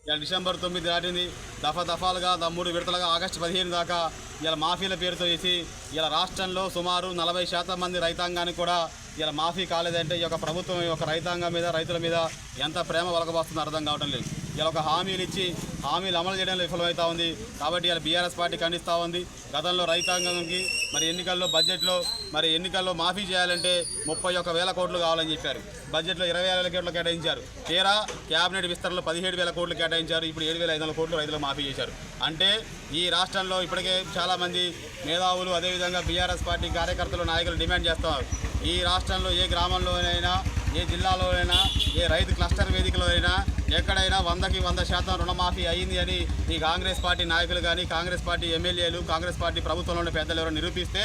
ఇలా డిసెంబర్ 9 దాటింది. దఫాలుగా 3 విడతలుగా ఆగస్టు 15 దాకా ఇలా మాఫీల పేరుతో చేసి ఇలా రాష్ట్రంలో సుమారు 40% మంది రైతాంగానికి కూడా ఇలా మాఫీ కాలేదంటే ఈ యొక్క ప్రభుత్వం ఈ యొక్క రైతాంగం మీద రైతుల మీద ఎంత ప్రేమ వలకబోస్తుందో అర్థం కావటం లేదు. ఇలా ఒక హామీలు ఇచ్చి హామీలు అమలు చేయడంలో విఫలమవుతా ఉంది. కాబట్టి ఇలా బీఆర్ఎస్ పార్టీ ఖండిస్తూ ఉంది. గతంలో రైతాంగానికి మరి ఎన్నికల్లో మాఫీ చేయాలంటే 31,000 కోట్లు కావాలని చెప్పారు. బడ్జెట్లో 20,000 కోట్లు కేటాయించారు. తీరా క్యాబినెట్ విస్తరణలో 17,000 కోట్లు కేటాయించారు. ఇప్పుడు 7,500 కోట్లు రైతులకు మాఫీ చేశారు. అంటే ఈ రాష్ట్రంలో ఇప్పటికే చాలామంది మేధావులు అదేవిధంగా బీఆర్ఎస్ పార్టీ కార్యకర్తలు నాయకులు డిమాండ్ చేస్తున్నారు. ఈ రాష్ట్రంలో ఏ గ్రామంలోనైనా ఏ జిల్లాలోనైనా ఏ రైతు క్లస్టర్ వేదికలో అయినా ఎక్కడైనా 100కి 100% రుణమాఫీ అయింది అని ఈ కాంగ్రెస్ పార్టీ నాయకులు కానీ కాంగ్రెస్ పార్టీ ఎమ్మెల్యేలు కాంగ్రెస్ పార్టీ ప్రభుత్వంలోని పెద్దలు ఎవరు నిరూపిస్తే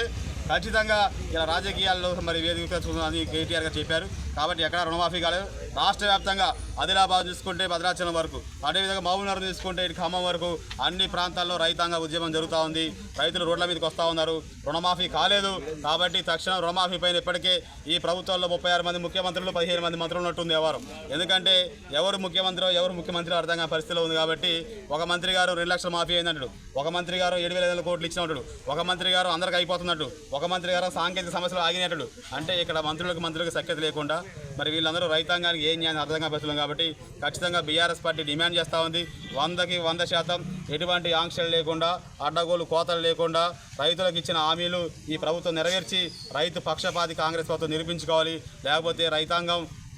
ఖచ్చితంగా ఇలా రాజకీయాల్లో మరి వేదిక అని కేటీఆర్ గారు చెప్పారు. కాబట్టి ఎక్కడ రుణమాఫీ కాలేదు. రాష్ట్ర వ్యాప్తంగా ఆదిలాబాద్ చూసుకుంటే భద్రాచలం వరకు, అదేవిధంగా మహబూబ్నగర్ చూసుకుంటే ఇటు ఖమ్మం వరకు అన్ని ప్రాంతాల్లో రైతాంగ ఉద్యమం జరుగుతూ ఉంది. రైతులు రోడ్ల మీదకి వస్తూ ఉన్నారు. రుణమాఫీ కాలేదు. కాబట్టి తక్షణం రుణమాఫీ పైన ఇప్పటికే ఈ ప్రభుత్వంలో 36 మంది ముఖ్యమంత్రులు 15 మంది మంత్రులు ఉన్నట్టుంది ఎవరు. ఎందుకంటే ఎవరు ముఖ్యమంత్రి అర్థం కాని పరిస్థితిలో ఉంది. కాబట్టి ఒక మంత్రి గారు 2 లక్షల మాఫీ అయిందంటాడు, ఒక మంత్రి గారు 7,500 కోట్లు ఇచ్చినట్టు, ఒక మంత్రి గారు అందరికి అయిపోతున్నట్టు, ఒక మంత్రి గారు సాంకేతిక సమస్యలు ఆగినట్టు. అంటే ఇక్కడ మంత్రులకు సఖ్యత లేకుండా మరి వీళ్ళందరూ రైతాంగానికి ఏం న్యాయం అర్థం కాని పరిస్థితులు. కాబట్టి ఖచ్చితంగా బీఆర్ఎస్ పార్టీ డిమాండ్ చేస్తూ ఉంది. 100కి 100% ఎటువంటి ఆంక్షలు లేకుండా అడ్డగోలు కోతలు లేకుండా రైతులకు ఇచ్చిన హామీలు ఈ ప్రభుత్వం నెరవేర్చి రైతు పక్షపాతి కాంగ్రెస్ ప్రభుత్వం నిరూపించుకోవాలి. లేకపోతే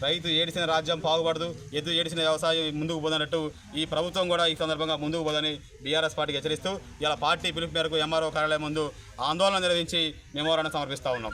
రైతు ఏడిసిన రాజ్యం బాగుపడదు, ఎద్దు ఏడిసిన వ్యవసాయం ముందుకు పోదన్నట్టు ఈ ప్రభుత్వం కూడా ఈ సందర్భంగా ముందుకు పోదని బీఆర్ఎస్ పార్టీకి హెచ్చరిస్తూ ఇలా పార్టీ పిలుపు మేరకు ఎంఆర్ఓ కార్యాలయం ముందు ఆందోళన నిర్వహించి మెమోరాండం సమర్పిస్తూ ఉన్నాం.